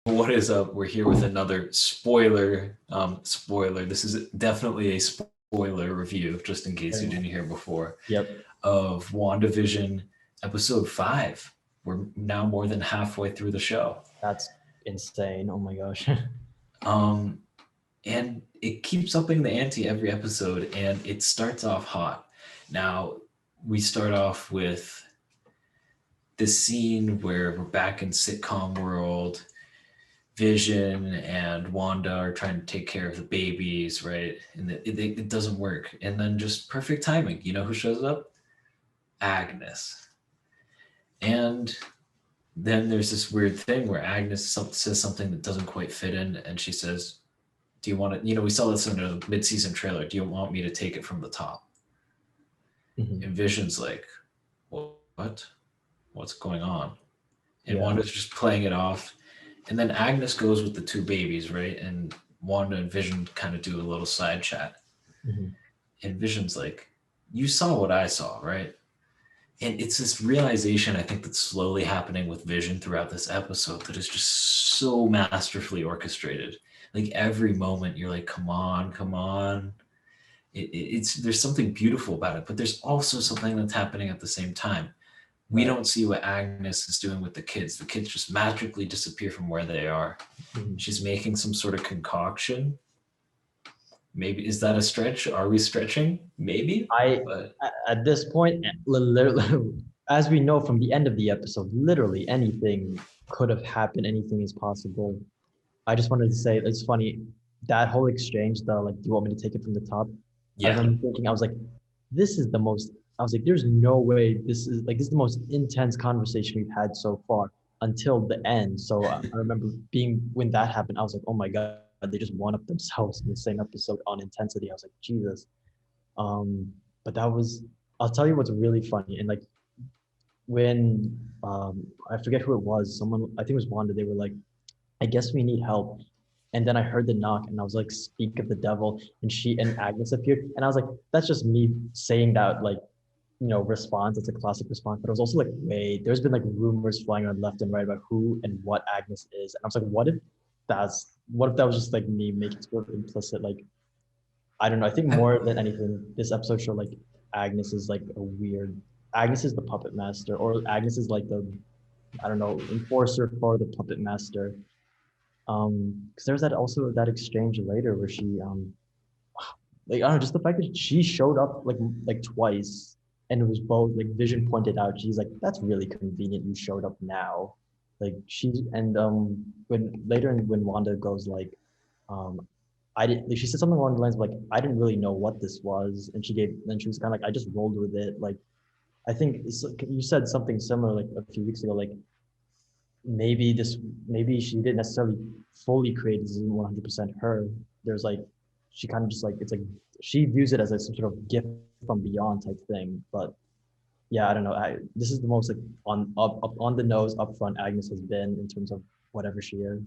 What is up? We're here with another spoiler. Spoiler. This is definitely a spoiler review, just in case Very you much. didn't hear before, Yep, of WandaVision episode 5. We're now more than halfway through the show. that's insane. Oh my gosh. Um, and it keeps upping the ante every episode, and it starts off hot. Now, we start off with this scene where we're back in sitcom world. Vision and Wanda are trying to take care of the babies, right? And it doesn't work. And then just perfect timing. You know who shows up? Agnes. And then there's this weird thing where Agnes says something that doesn't quite fit in, and she says, "Do you want to?" We saw this in a mid-season trailer. Do you want me to take it from the top? Mhm. And Vision's like, "What? What's going on?" And Yeah. Wanda's just playing it off. And then Agnes goes with the two babies, right? And Wanda and Vision kind of do a little side chat. Mhm. And Vision's like, "You saw what I saw, right?" And it's this realization, I think, that's slowly happening with Vision throughout this episode that is just so masterfully orchestrated. Like every moment, you're like, "Come on, come on." It's there's something beautiful about it, but there's also something that's happening at the same time. We Right. don't see what Agnes is doing with the kids. The kids just magically disappear from where they are. Mhm. She's making some sort of concoction. Maybe is that a stretch? Are we stretching? Maybe, I but at this point, literally, as we know from the end of the episode, literally anything could have happened. Anything is possible. I just wanted to say it's funny that whole exchange. The like, do you want me to take it from the top? I yeah, remember thinking, I was like, this is the most. I was like, there's no way this is the most intense conversation we've had so far until the end. So I remember being when that happened, I was like, oh my God, they just one up themselves in the same episode on intensity. I was like, Jesus. Um, but that was, I'll tell you what's really funny. And like when I forget who it was, someone I think it was Wanda, they were like, I guess we need help. And then I heard the knock and I was like, speak of the devil. And she and Agnes appeared. And I was like, that's just me saying that like, response. It's a classic response. But I was also like, wait, there's been like rumors flying around left and right about who and what Agnes is. And I was like, what if that was just like me making sort of implicit like I don't know. I think I, more than anything, this episode showed like Agnes is like a weird. Agnes is the puppet master, or Agnes is like the I don't know enforcer for the puppet master. Because there was that also that exchange later where she like I don't know, just the fact that she showed up like twice, and it was both like Vision pointed out. She's like, that's really convenient. You showed up now. Like she and when later when Wanda goes like um I didn't like, she said something along the lines of like I didn't really know what this was, and she was kind of like I just rolled with it. Like I think you said something similar like a few weeks ago, like maybe this maybe she didn't necessarily fully create this isn't 100% her. There's like she kind of just like it's like she views it as like some sort of gift from beyond type thing. But yeah, I don't know. This is the most like up on the nose upfront Agnes has been in terms of whatever she is.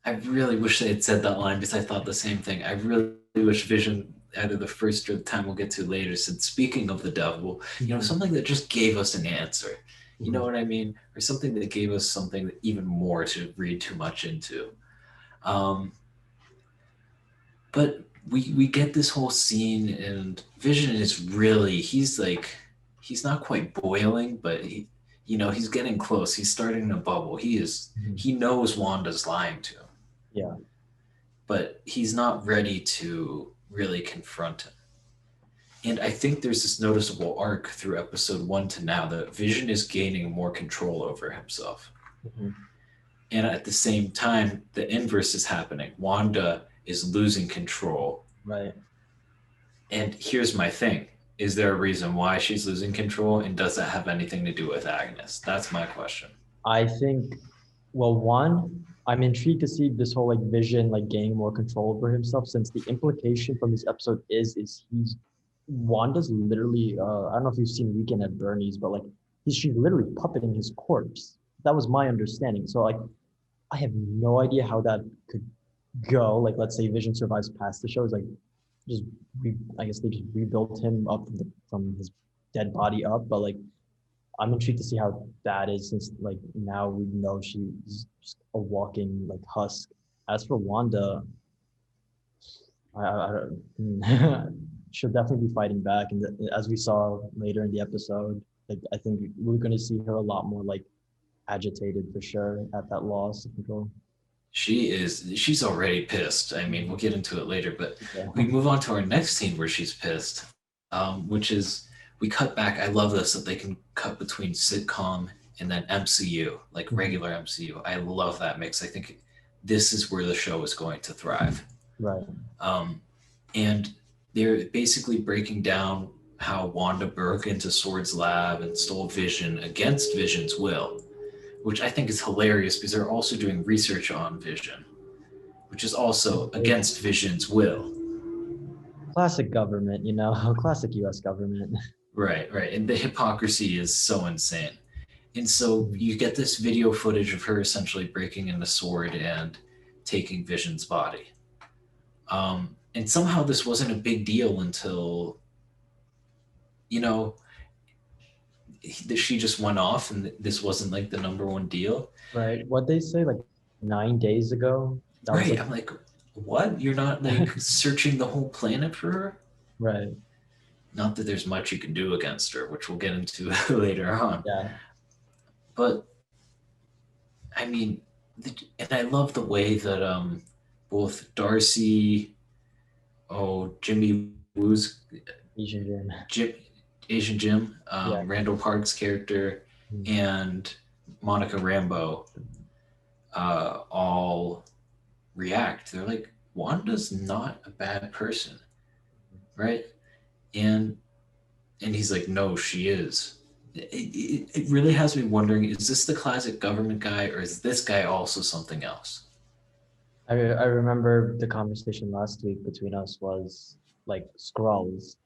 I really wish they had said that line because I thought the same thing. I really wish Vision, either the first or the time we'll get to later, said, "Speaking of the devil," Mm-hmm. something that just gave us an answer. You know Mm-hmm. what I mean? Or something that gave us something that even more to read too much into. Um, but we get this whole scene, and Vision is really he's not quite boiling, but he's getting close. He's starting to bubble. Mm-hmm. He knows Wanda's lying to him, Yeah. but he's not ready to really confront him. And I think there's this noticeable arc through episode 1 to now that Vision is gaining more control over himself. Mm-hmm. And at the same time, the inverse is happening. Wanda is losing control. Right. And here's my thing: is there a reason why she's losing control? And does that have anything to do with Agnes? That's my question. I think, well, one, I'm intrigued to see this whole like Vision like gaining more control over himself since the implication from this episode is he's Wanda's literally I don't know if you've seen Weekend at Bernie's, but like she's literally puppeting his corpse. That was my understanding. So like I have no idea how that could go. Like let's say Vision survives past the show, it's like just I guess they just rebuilt him up from his dead body up, but like I'm intrigued to see how that is since like now we know she's just a walking like husk. As for Wanda, she'll definitely be fighting back, and as we saw later in the episode, like I think we're going to see her a lot more like agitated for sure at that loss of control. She's already pissed. I mean, we'll get into it later, but Yeah. we move on to our next scene where she's pissed, which is we cut back. I love this that they can cut between sitcom and then MCU, like regular MCU. I love that mix. I think this is where the show is going to thrive. Right. Um, and they're basically breaking down how Wanda broke into Sword's lab and stole Vision against Vision's will, which I think is hilarious because they're also doing research on Vision, which is also against Vision's will. Classic government, you know, classic U.S. government. Right, right. And the hypocrisy is so insane. And so you get this video footage of her essentially breaking into Sword and taking Vision's body. And somehow this wasn't a big deal until, you know, she just went off and this wasn't like the number one deal. Right. What they say like 9 days ago? That was Right. like I'm like, what? You're not like searching the whole planet for her? right. Not that there's much you can do against her, which we'll get into later on. Yeah. But I mean, and I love the way that both Darcy, Jimmy Woo's Asian Jim. Jim, Asian Jim, Yeah. Randall Park's character, and Monica Rambeau all react. They're like, Wanda's not a bad person, right? And he's like, no, she is. It really has me wondering, is this the classic government guy or is this guy also something else? I remember the conversation last week between us was like Skrulls.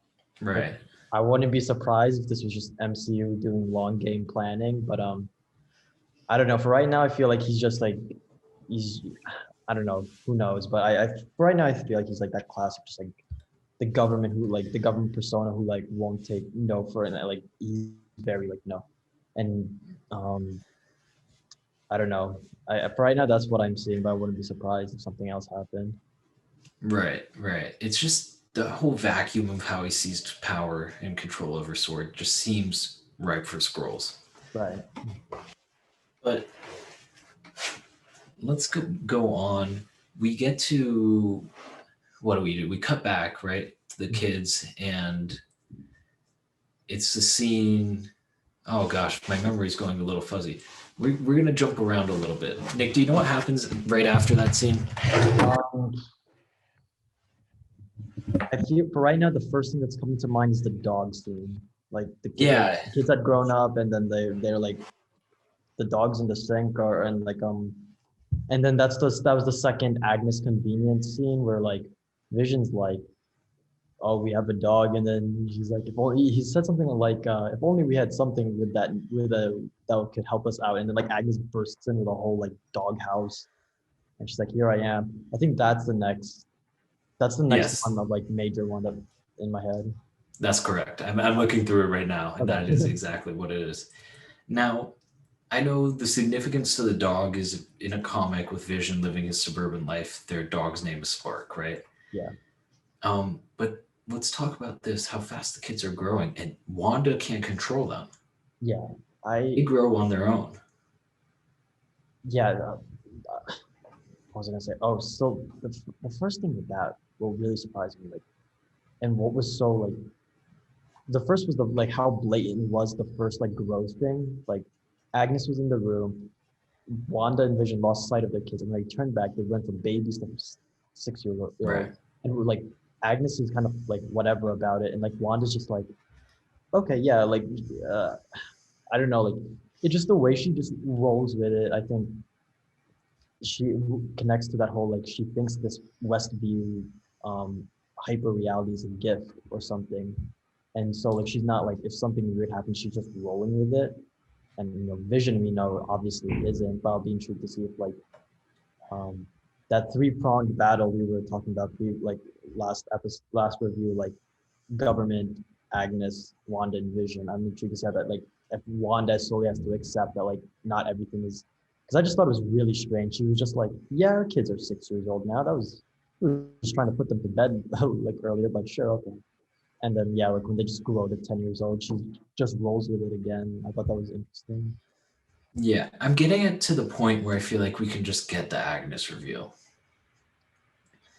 Like, Right. I wouldn't be surprised if this was just MCU doing long game planning, but I don't know. For right now, I feel like he's just like he's I don't know, who knows, but I for right now I feel like he's like that classic, just like the government who like the government persona who like won't take no for it, and like he's very like no, and um I don't know. For right now that's what I'm seeing, but I wouldn't be surprised if something else happened. Right, right. It's just the whole vacuum of how he sees power and control over Sword just seems ripe for scrolls. Right. But let's go on. We get to what do? We cut back, right, to the kids, and it's the scene. Oh gosh, my memory's going a little fuzzy. We're going to jump around a little bit. Nick, do you know what happens right after that scene? Um, I feel for right now the first thing that's coming to mind is the dog scene. Like Yeah. the kids had grown up, and then they're like the dogs in the sink, or and like and then that was the second Agnes convenience scene where like Vision's like, oh, we have a dog, and then he's like, if only he said something like, if only we had something with that could help us out, and then like Agnes bursts in with a whole like dog house, and she's like, here I am. I think that's the next Yes, one of like major one that in my head. that's correct. I'm looking through it right now, and that is Okay. exactly what it is. Now, I know the significance to the dog is in a comic with Vision living his suburban life. Their dog's name is Spark, right? Yeah. But let's talk about this: how fast the kids are growing, and Wanda can't control them. Yeah. They grow on their own. Yeah. What was I gonna say? Oh, so the first thing with that, what really surprised me, like, and what was so like, the first was the like how blatant was the first like growth thing. Like, Agnes was in the room, Wanda and Vision lost sight of their kids, and when they turned back, they went from babies to 6 year old, Right. and we're like, Agnes is kind of like whatever about it, and like Wanda's just like, okay, yeah, like, uh, I don't know, like, it's just the way she just rolls with it. I think she connects to that whole like she thinks this Westview hyper reality is a gift or something, and so like she's not like if something weird happens, she's just rolling with it. And Vision we know obviously isn't, but I'll be intrigued to see if like um that three-pronged battle we were talking about like last review, like government, Agnes, Wanda, and Vision. I'm intrigued to see how that like if Wanda slowly has to accept that like not everything is, because I just thought it was really strange. She was just like, yeah, our kids are 6 years old now. That was we were just trying to put them to bed like earlier, but sure, okay. And then yeah, like when they just grow to 10 years old, she just rolls with it again. I thought that was interesting. Yeah, I'm getting it to the point where I feel like we can just get the Agnes reveal.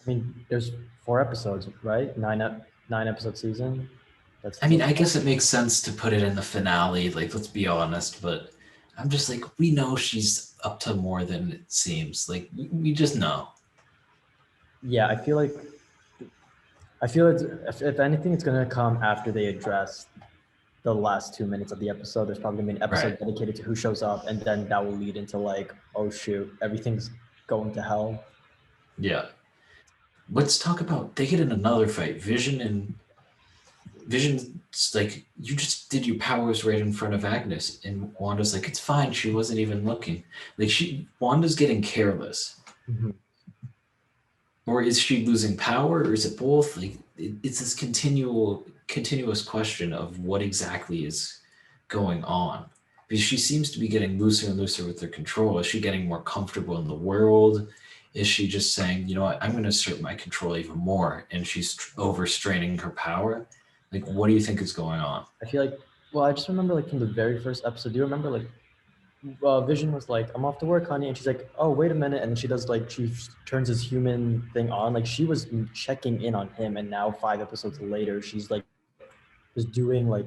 I mean, there's 4 episodes, right? 9 episode season. That's I mean, still I guess it makes sense to put it in the finale, like, let's be honest, but I'm just like, we know she's up to more than it seems. Like, we just know. yeah. I feel it's if anything, it's gonna come after they address the last 2 minutes of the episode. There's probably gonna be an episode Right. dedicated to who shows up, and then that will lead into like, oh shoot, everything's going to hell. Yeah. Let's talk about, they get in another fight. Vision's like, you just did your powers right in front of Agnes. And Wanda's like, it's fine. She wasn't even looking. Like, Wanda's getting careless. Mm-hmm. Or is she losing power, or is it both? Like, it's this continuous question of what exactly is going on, because she seems to be getting looser and looser with her control. Is she getting more comfortable in the world? Is she just saying, you know what, I'm going to assert my control even more, and she's overstraining her power? Like, what do you think is going on? I feel like, well, I just remember like from the very first episode. Do you remember like Vision was like, "I'm off to work, honey," and she's like, "Oh, wait a minute," and then she does like she turns his human thing on. Like she was checking in on him, and now 5 episodes later, she's like just doing like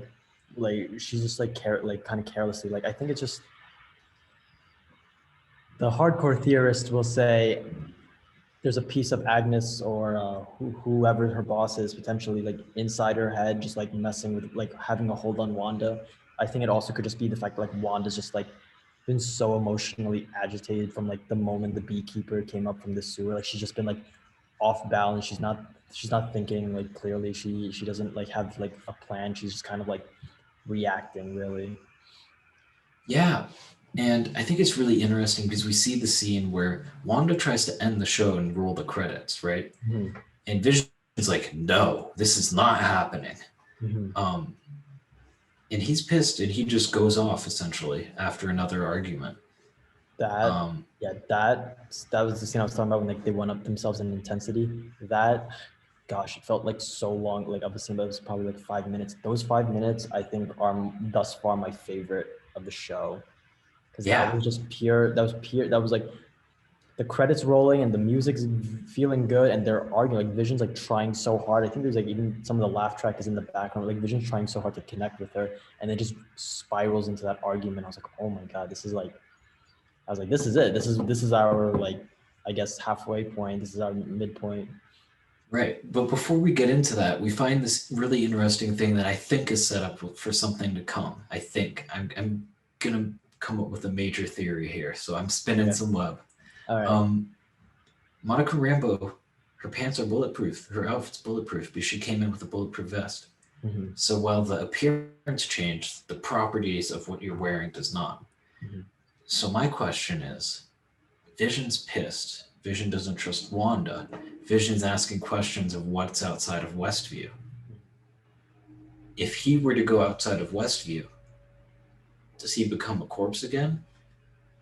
she's just like like kind of carelessly. Like I think it's just the hardcore theorist will say there's a piece of Agnes or whoever her boss is potentially like inside her head, just like messing with like having a hold on Wanda. I think it also could just be the fact that like Wanda's just like been so emotionally agitated from like the moment the beekeeper came up from the sewer. Like she's just been like off balance. She's not thinking like clearly. She doesn't like have like a plan. She's just kind of like reacting really. Yeah. And I think it's really interesting because we see the scene where Wanda tries to end the show and roll the credits, right? Mm-hmm. And Vision's like, no, this is not happening. Mm-hmm. Um, and he's pissed and he just goes off essentially after another argument. That Um, yeah, that was the scene I was talking about when like they went up themselves in intensity. That gosh, it felt like so long. Like of a scene that was probably like 5 minutes. Those 5 minutes I think are thus far my favorite of the show because that yeah, was just pure. That was pure. That was like the credits rolling and the music's feeling good and they're arguing. Like Vision's like trying so hard. I think there's like even some of the laugh track is in the background. Like Vision's trying so hard to connect with her, and it just spirals into that argument. I was like, oh my god, this is like I was like, this is it. This is our like, I guess halfway point. This is our midpoint. right. But before we get into that, we find this really interesting thing that I think is set up for something to come. I think I'm going to come up with a major theory here. So I'm spinning Okay. some web. All right. Um, Monica Rambeau, her pants are bulletproof. Her outfit's bulletproof because she came in with a bulletproof vest. Mm-hmm. So while the appearance changed, the properties of what you're wearing does not. Mm-hmm. So my question is, Vision's pissed. Vision doesn't trust Wanda. Vision's asking questions of what's outside of Westview. If he were to go outside of Westview, does he become a corpse again?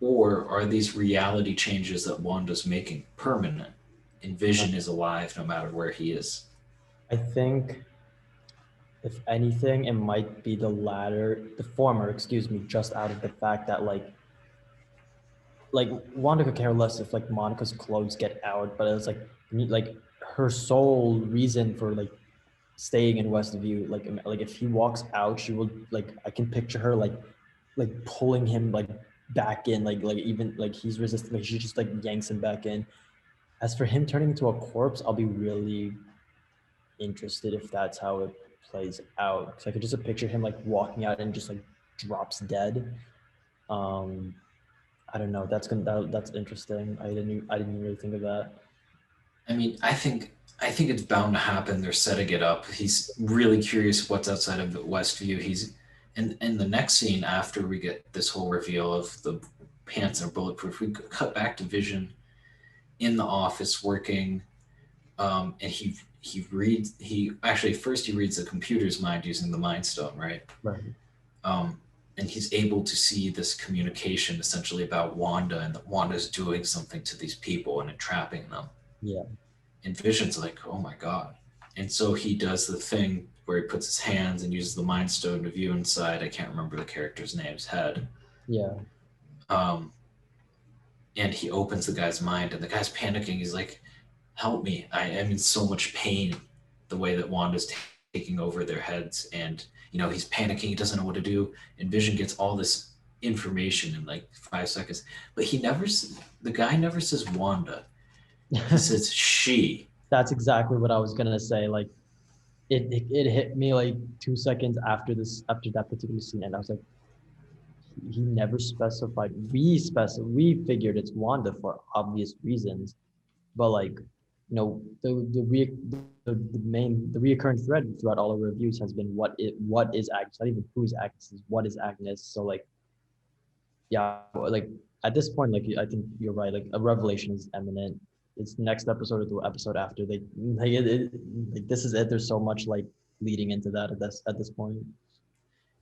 Or are these reality changes that Wanda's making permanent and Vision is alive no matter where he is? I think if anything, it might be the former, excuse me, just out of the fact that like Wanda could care less if like Monica's clothes get out, but it's like her sole reason for like staying in Westview, like if he walks out, she will like I can picture her like pulling him like back in, like even like he's resisting, like she just like yanks him back in. As for him turning into a corpse, I'll be really interested if that's how it plays out. Because I could just picture him like walking out and just like drops dead. Um, I don't know. That's interesting. I didn't really think of that. I mean, I think it's bound to happen. They're setting it up. He's really curious what's outside of Westview. He's in the next scene after we get this whole reveal of the pants are bulletproof. We cut back to Vision in the office working, and he actually first he reads the computer's mind using the Mind Stone, right? Right. Um, and he's able to see this communication essentially about Wanda, and that Wanda's doing something to these people and entrapping them. Yeah. And Vision's like, oh my god. And so he does the thing where he puts his hands and uses the Mind Stone to view inside. I can't remember the character's name's head. Yeah. Um, and he opens the guy's mind, and the guy's panicking. He's like, help me. I am in so much pain the way that Wanda's taking over their heads. And, he's panicking. He doesn't know what to do. And Vision gets all this information in like 5 seconds. But the guy never says Wanda. He says she. That's exactly what I was gonna say. Like, it hit me like 2 seconds after that particular scene, and I was like, he never specified. We figured it's Wanda for obvious reasons, but like, the reoccurring thread throughout all our reviews has been what is Agnes, not even who's Agnes, is what is Agnes. So like, yeah, like at this point, like I think you're right. Like a revelation is imminent. It's next episode or the episode after. Like this is it. There's so much like leading into that at this point.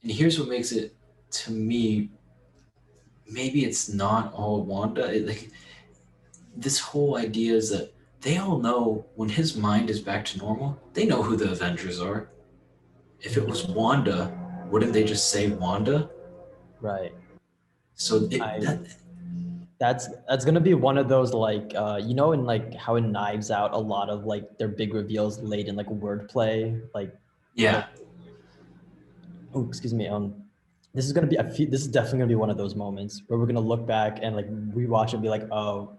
And here's what makes it, to me, maybe it's not all Wanda. Like this whole idea is that they all know when his mind is back to normal, they know who the Avengers are. If it was Wanda, wouldn't they just say Wanda? Right. So That's gonna be one of those like in like how in Knives Out a lot of like their big reveals laid in like wordplay yeah. Oh, excuse me. This is gonna be this is definitely gonna be one of those moments where we're gonna look back and like rewatch it and be like, oh,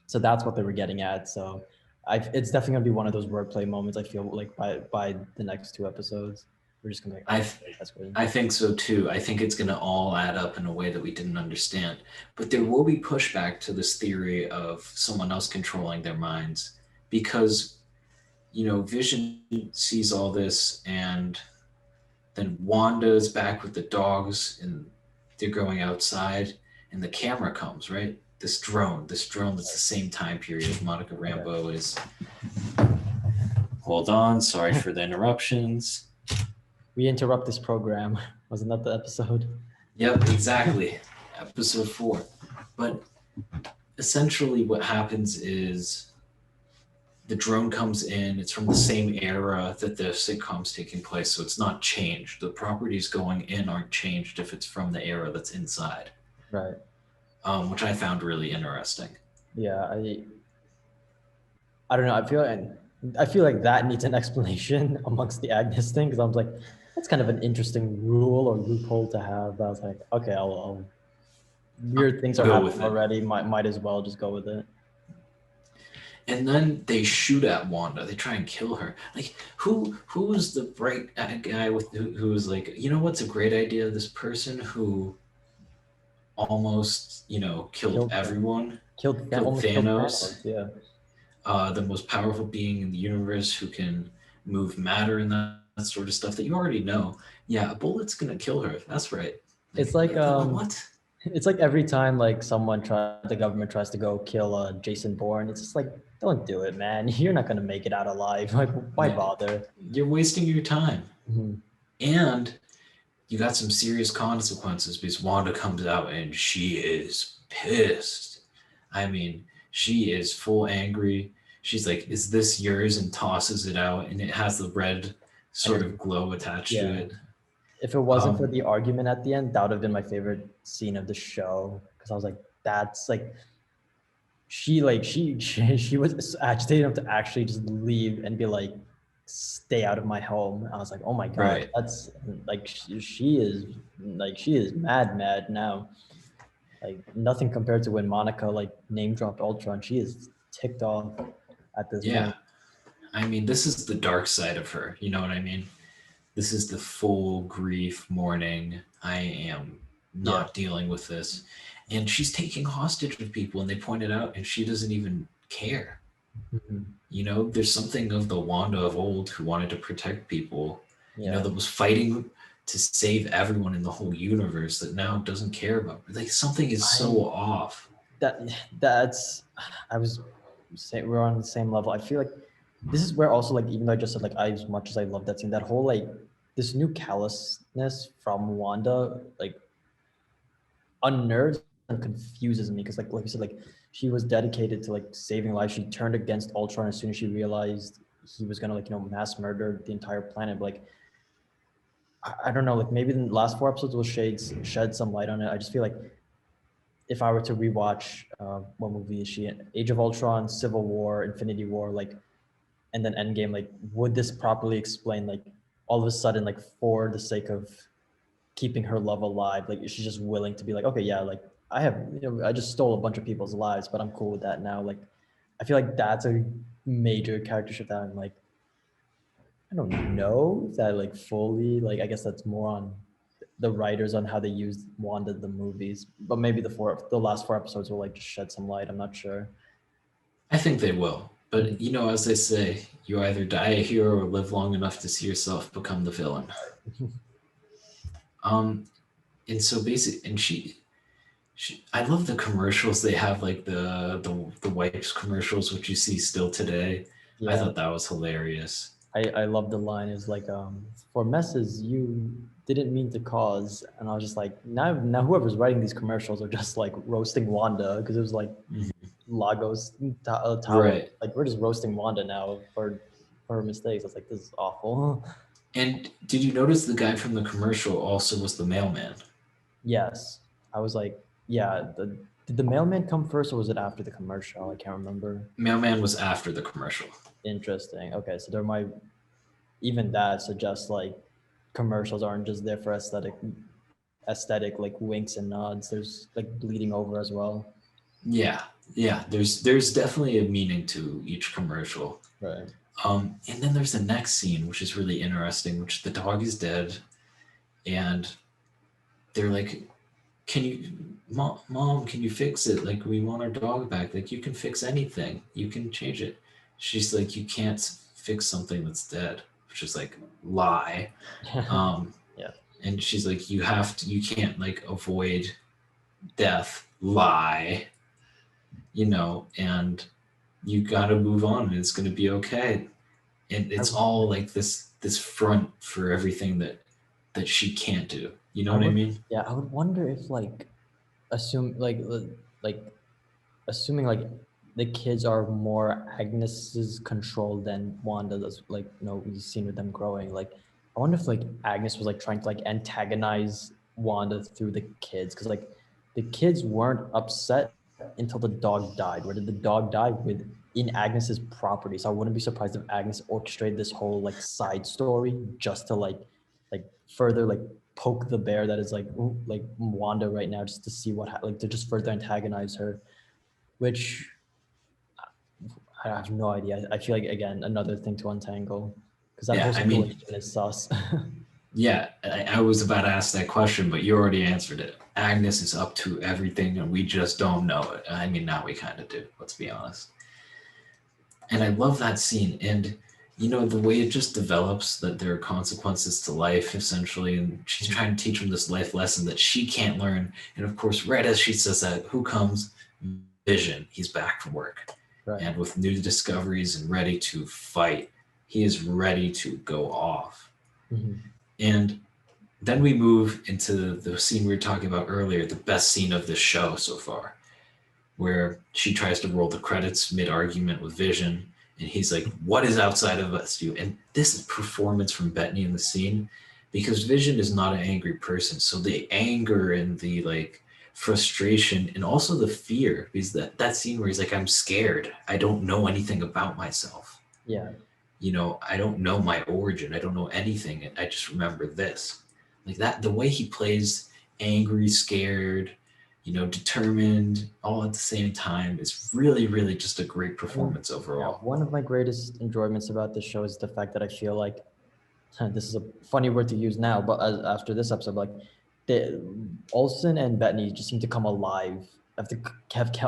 so that's what they were getting at. So it's definitely gonna be one of those wordplay moments. I feel like by the next two episodes, we're just gonna be like, oh, that's great. I think so too. I think it's gonna all add up in a way that we didn't understand. But there will be pushback to this theory of someone else controlling their minds because Vision sees all this, and then Wanda's back with the dogs and they're going outside, and the camera comes, right? This drone that's the same time period Monica Rambeau is. Hold on, sorry for the interruptions. We interrupt this program. Wasn't that the episode? Yep, exactly. Episode 4. But essentially what happens is the drone comes in. It's from the same era that the sitcom's taking place, so it's not changed. The properties going in aren't changed if it's from the era that's inside. Right. Which I found really interesting. Yeah, I don't know. I feel like that needs an explanation amongst the Agnes thing, because I was like, that's kind of an interesting rule or loophole to have. But I was like, okay, I'll weird things are happening already. Might as well just go with it. And then they shoot at Wanda. They try and kill her. Like, who was the bright guy who was like, what's a great idea? This person who almost, killed everyone. Killed Thanos. Yeah. The most powerful being in the universe who can move matter and that sort of stuff that you already know. Yeah, a bullet's gonna kill her. That's right. It's like what? It's like every time like the government tries to go kill Jason Bourne, it's just like, don't do it, man. You're not gonna make it out alive. Like, why bother? You're wasting your time. Mm-hmm. And you got some serious consequences because Wanda comes out and she is pissed. I mean, she is full angry. She's like, is this yours? And tosses it out, and it has the red sort of glow attached to it. If it wasn't for the argument at the end, that would have been my favorite scene of the show, because I was like, that's like, she was agitated enough to actually just leave and be like, stay out of my home. I was like, oh my god, right. That's like, she is mad now. Like, nothing compared to when Monica like name dropped Ultron. She is ticked off at this point. I mean, this is the dark side of her. You know what I mean? This is the full grief, mourning. I am not dealing with this. And she's taking hostage with people, and they point it out, and she doesn't even care. Mm-hmm. There's something of the Wanda of old who wanted to protect people, that was fighting to save everyone in the whole universe, that now doesn't care about. Like, something is so off. I was saying we're on the same level. I feel like this is where also, like, even though I just said, like, as much as I love that scene, that whole, like, this new callousness from Wanda like unnerves and confuses me because like you said, like she was dedicated to like saving lives. She turned against Ultron as soon as she realized he was gonna like mass murder the entire planet. But, like I don't know, like maybe the last four episodes will shed some light on it. I just feel like if I were to rewatch what movie is she in? Age of Ultron, Civil War, Infinity War, like and then Endgame, like would this properly explain like all of a sudden like for the sake of keeping her love alive, like she's just willing to be like, okay, yeah, like I have, I just stole a bunch of people's lives, but I'm cool with that now. Like I feel like that's a major character shift that I'm like, I don't know if that like fully, like I guess that's more on the writers on how they used Wanda in the movies, but maybe the last four episodes will like just shed some light. I'm not sure. I think they will. But Mhm. as they say, you either die a hero or live long enough to see yourself become the villain. Um, and so basic, and I love the commercials they have, like the wipes commercials, which you see still today. I Yeah, thought that was hilarious. I love the line is like for messes you didn't mean to cause, and I was just like now whoever's writing these commercials are just like roasting Wanda because it was like Mhm. Lagos Tower, Right. like we're just roasting Wanda now for her mistakes. I was like, this is awful. And did you notice the guy from the commercial also was the mailman? Yes, I was like, yeah. Did the mailman come first or was it after the commercial? I can't remember. Mailman was after the commercial. Interesting. Okay, so there might even that suggests like commercials aren't just there for aesthetic like winks and nods. There's like bleeding over as well. Yeah, yeah. There's definitely a meaning to each commercial. Right. And then there's the next scene, which is really interesting, which the dog is dead, and they're like, "Can you, mom, can you fix it? Like, we want our dog back. Like, you can fix anything. You can change it." She's like, "You can't fix something that's dead," which is like lie. Um, Yeah. and she's like, "You have to. You can't like avoid death. Lie. And you got to move on, and it's going to be okay." And I, it's all like this front for everything that she can't do. You know I what I would mean? yeah, I would wonder if like assume like assuming like the kids are more Agnes's control than Wanda's, like we've seen with them growing. Like I wonder if like Agnes was like trying to like antagonize Wanda through the kids because like the kids weren't upset until the dog died. Where did the dog die with in Agnes's property? So I wouldn't be surprised if Agnes orchestrated this whole like side story just to like further like poke the bear that is like Wanda right now, just to see like to just further antagonize her, which I have no idea. I feel like again another thing to untangle because that Yeah, whole I mean, situation is sus. yeah, I was about to ask that question, but you already answered it. Agnes is up to everything, and we just don't know it. I mean, now we kind of do. Let's be honest. And I love that scene, and the way it just develops that there are consequences to life, essentially, and she's trying to teach him this life lesson that she can't learn. And of course, right as she says that, who comes? Vision. He's back from work, Right. and with new discoveries and ready to fight. He is ready to go off. Mhm. And then we move into the scene we were talking about earlier, the best scene of this show so far, where she tries to roll the credits mid argument with Vision, and he's like, "What is outside of us, do?" And this performance from Bettany in the scene, because Vision is not an angry person, so the anger and the like frustration and also the fear, because that scene where he's like, "I'm scared. I don't know anything about myself. Yeah. I don't know my origin. I don't know anything. And I just remember this." Like that, the way he plays angry, scared, determined, all at the same time is really, really just a great I think, performance yeah, overall. one of my greatest enjoyments about this show is the fact that I feel like this is a funny word to use now, but after this episode, like Olsen and Bettany just seem to come alive. Have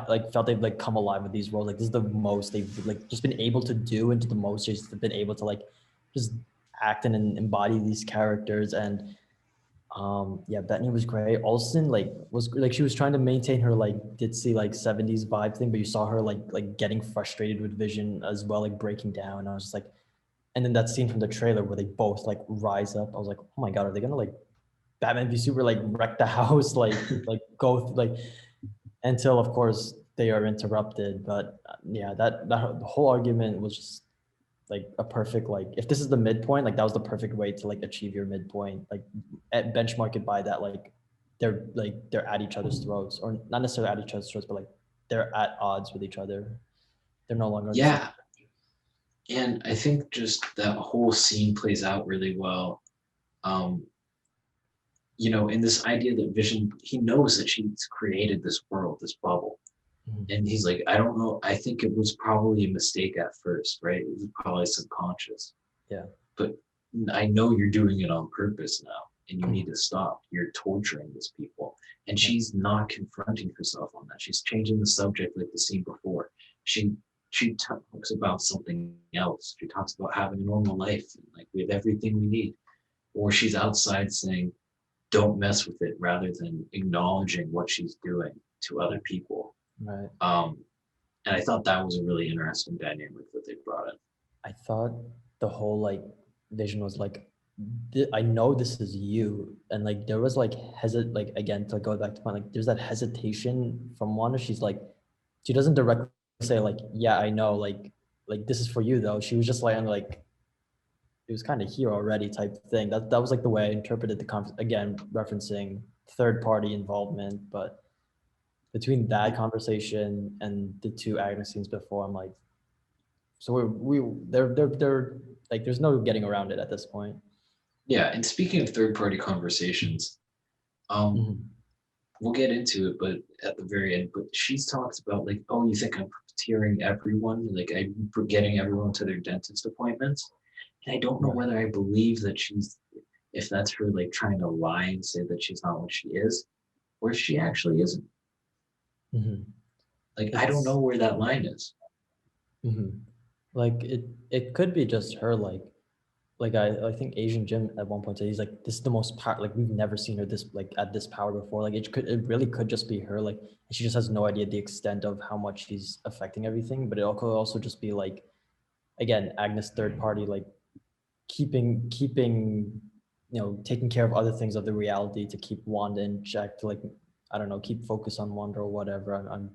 like felt they've like come alive with these roles. Like this is the most they've like just been able to do, and to the most just been able to like just act and embody these characters. And yeah, Bettany was great. Olsen was like she was trying to maintain her like ditzy like 70s vibe thing, but you saw her like getting frustrated with Vision as well, like breaking down. I was just like, And then that scene from the trailer where they both like rise up, I was like, oh my god, are they gonna like Batman v Super like wreck the house, like go like until of course they are interrupted. But yeah, that the whole argument was just like a perfect like if this is the midpoint, like that was the perfect way to like achieve your midpoint, like at benchmark it by that like they're at each other's throats, or not necessarily at each other's throats, but like they're at odds with each other. They're no longer on the same. Yeah, and I think just that whole scene plays out really well. Um, in this idea that Vision, he knows that she's created this world, this bubble. Mhm. And he's like, I don't know. I think it was probably a mistake at first, right? It was probably subconscious. Yeah. But I know you're doing it on purpose now, and you need to stop. You're torturing these people. And Yeah. she's not confronting herself on that. She's changing the subject like the scene before. She talks about something else. She talks about having a normal life, and like we have everything we need. Or she's outside saying, don't mess with it, rather than acknowledging what she's doing to other people. Right. And I thought that was a really interesting dynamic that they brought in. I thought the whole like Vision was like, I know this is you, and like there was like like again to go back to point, like there's that hesitation from Wanda. She's like, she doesn't directly say like, yeah, I know, like this is for you though. She was just like it was kind of here already type thing. That was like the way I interpreted the again referencing third party involvement, but between that conversation and the two Agnes scenes before, I'm like, so they're like, there's no getting around it at this point. Yeah, and speaking of third-party conversations, Mhm. we'll get into it, but at the very end, but she's talks about like, oh, you think I'm puppeteering everyone? Like I'm getting everyone to their dentist appointments? And I don't know Right. whether I believe that if that's her like trying to lie and say that she's not what she is, or if she actually isn't. Mhm. Like, I don't It's know where that line is. mhm. Like it could be just her like I think Asian Jim at one point said he's like, this is the most power, like we've never seen her this like at this power before. Like it really could just be her, like she just has no idea the extent of how much she's affecting everything. But it could also just be like, again, Agnes third party, like keeping taking care of other things of the reality to keep Wanda in check, to like, I don't know, keep focus on Wanda or whatever. I'm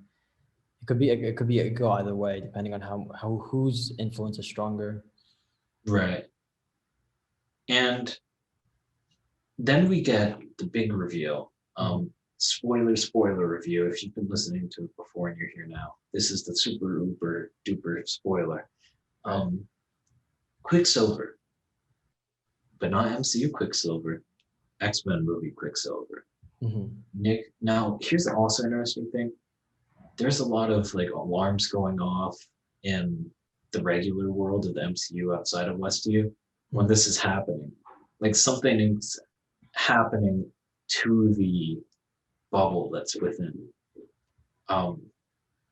it go either way depending on how whose influence is stronger. Right. And then we get the big reveal. Mhm. Spoiler review. If you've been listening to it before and you're here now, this is the super uber duper spoiler. Right. Um, Quicksilver, but not MCU Quicksilver, X-Men movie Quicksilver. Mhm. Nick, now here's the also interesting thing. There's a lot of like alarms going off in the regular world of the MCU outside of Westview when Mhm. this is happening. Like something is happening to the bubble that's within. Um,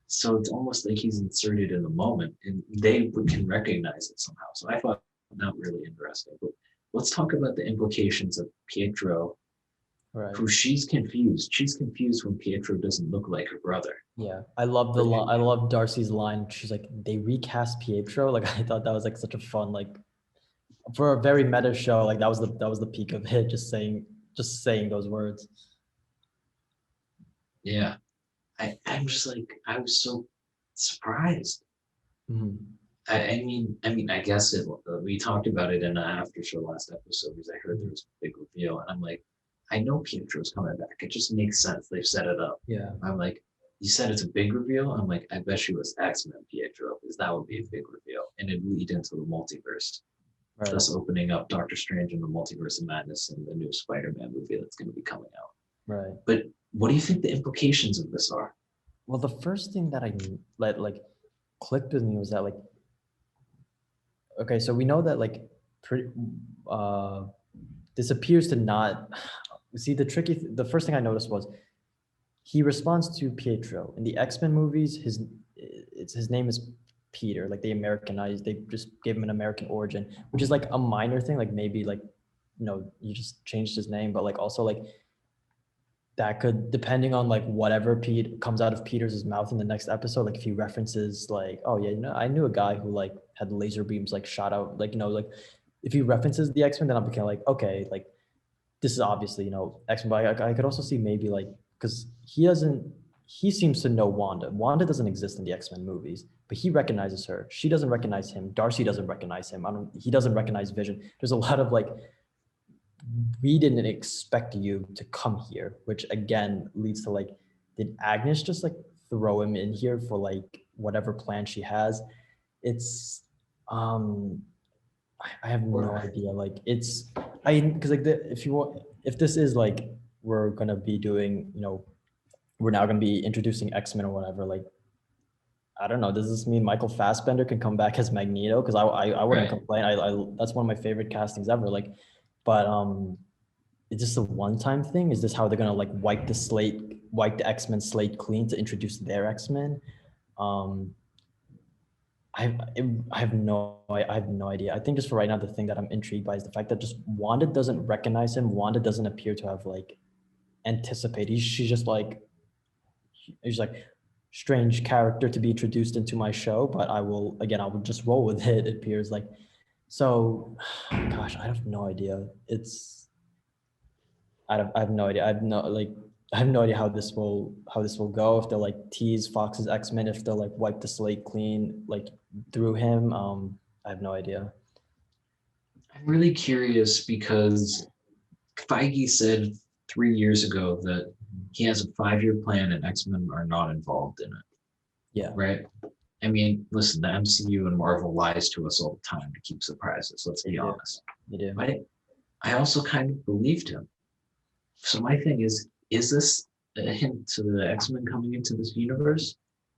so it's almost like he's inserted in the moment, and they can recognize it somehow. So I thought that really interesting. But let's talk about the implications of Pietro, Right. who she's confused. She's confused when Pietro doesn't look like her brother. Yeah. I love But I love Darcy's line. She's like, they recast Pietro. Like I thought that was like such a fun, like for a very meta show, like that was the peak of it, just saying those words. yeah, I'm just like I was so surprised. Mhm. I guess we talked about it in an after show last episode because I heard there was a big reveal, and I'm like, I know Pietro's coming back. It just makes sense. They've set it up. Yeah. I'm like, you said it's a big reveal. I'm like, I bet she was X-Men Pietro because that would be a big reveal, and it'd lead into the multiverse, Right. thus opening up Doctor Strange and the Multiverse of Madness and the new Spider-Man movie that's going to be coming out. Right. But what do you think the implications of this are? Well, the first thing that I like clicked with me was that like, okay, so we know that like pretty uh this appears to not see the first thing I noticed was he responds to Pietro. In the X-Men movies, his name is Peter, like they Americanized, they just gave him an American origin, which is like a minor thing, like maybe like you just changed his name, but like also like that could, depending on like whatever Pete comes out of Peter's mouth in the next episode, like if he references like, oh yeah, I knew a guy who like had laser beams like shot out, like like if he references the X-Men, then I'll be kind of like, okay, like this is obviously X-Men. But I could also see maybe like, because he seems to know Wanda. Wanda doesn't exist in the X-Men movies, but he recognizes her. She doesn't recognize him. Darcy doesn't recognize him. He doesn't recognize Vision. There's a lot of like, we didn't expect you to come here, which again leads to like, did Agnes just like throw him in here for like whatever plan she has? It's um I have no idea. Like it's because like if you want, if this is like we're gonna be doing, we're now gonna be introducing X-Men or whatever, like I don't know. Does this mean Michael Fassbender can come back as Magneto? Because I wouldn't Right. complain. I that's one of my favorite castings ever. Like, but is this a one-time thing? Is this how they're gonna like wipe the X-Men slate clean to introduce their X-Men? Um, I I have no idea. I think just for right now, the thing that I'm intrigued by is the fact that just Wanda doesn't recognize him. Wanda doesn't appear to have like anticipated. She's just like he's like strange character to be introduced into my show, but I will just roll with it. It appears like so. Gosh, I have no idea. I have no idea. I have no idea how this will go. If they'll like tease Fox's X-Men, if they'll like wipe the slate clean like through him. I have no idea. I'm really curious because Feige said 3 years ago that he has a 5-year plan and X-Men are not involved in it, Yeah, right? I mean, listen, the MCU and Marvel lies to us all the time to keep surprises. Let's they be do. honest. They do. But I also kind of believed him. So my thing is this a hint to the X-Men coming into this universe?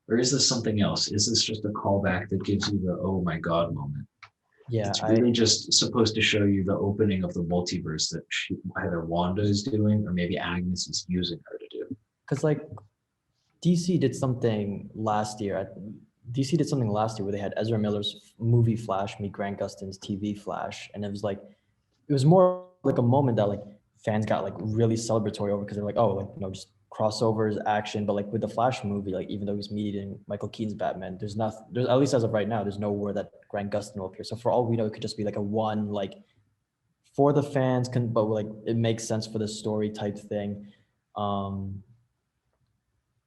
Or is this something else? Is this just a callback that gives you the oh my god moment? Yeah, It's really just supposed to show you the opening of the multiverse that either Wanda is doing or maybe Agnes is using her to do. because like DC did something last year. DC did something last year where they had Ezra Miller's movie Flash meet Grant Gustin's TV Flash, and it was more like a moment that like fans got like really celebratory over because they're like, oh, like just crossovers, action. But like with the Flash movie, like even though he's meeting Michael Keaton's Batman, there's at least as of right now, there's nowhere that Grant Gustin will appear. So for all we know, it could just be like a one like for the fans, but like it makes sense for the story type thing. Um,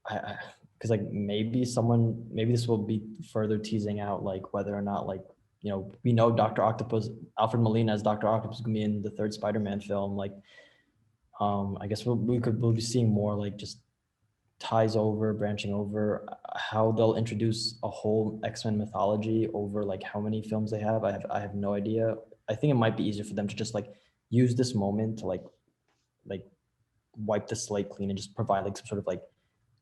I because like maybe this will be further teasing out like whether or not like we know Dr. Octopus, Alfred Molina as Dr. Octopus gonna be in the third Spider-Man film. Like I guess we'll be seeing more like just branching over how they'll introduce a whole X-Men mythology over like how many films they have. I have no idea. I think it might be easier for them to just like use this moment to like wipe the slate clean and just provide like some sort of like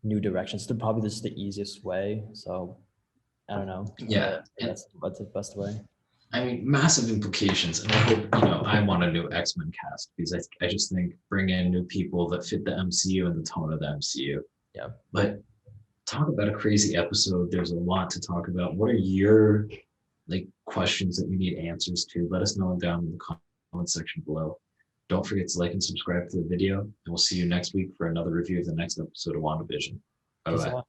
new directions. It's probably just the easiest way. So I don't know. Yeah. That's the best way. I mean, massive implications. And I hope, I want a new X-Men cast because I just think bring in new people that fit the MCU and the tone of the MCU. Yeah. But talk about a crazy episode. There's a lot to talk about. What are your questions that you need answers to? Let us know down in the comment section below. Don't forget to like and subscribe to the video, and we'll see you next week for another review of the next episode of WandaVision. Bye bye.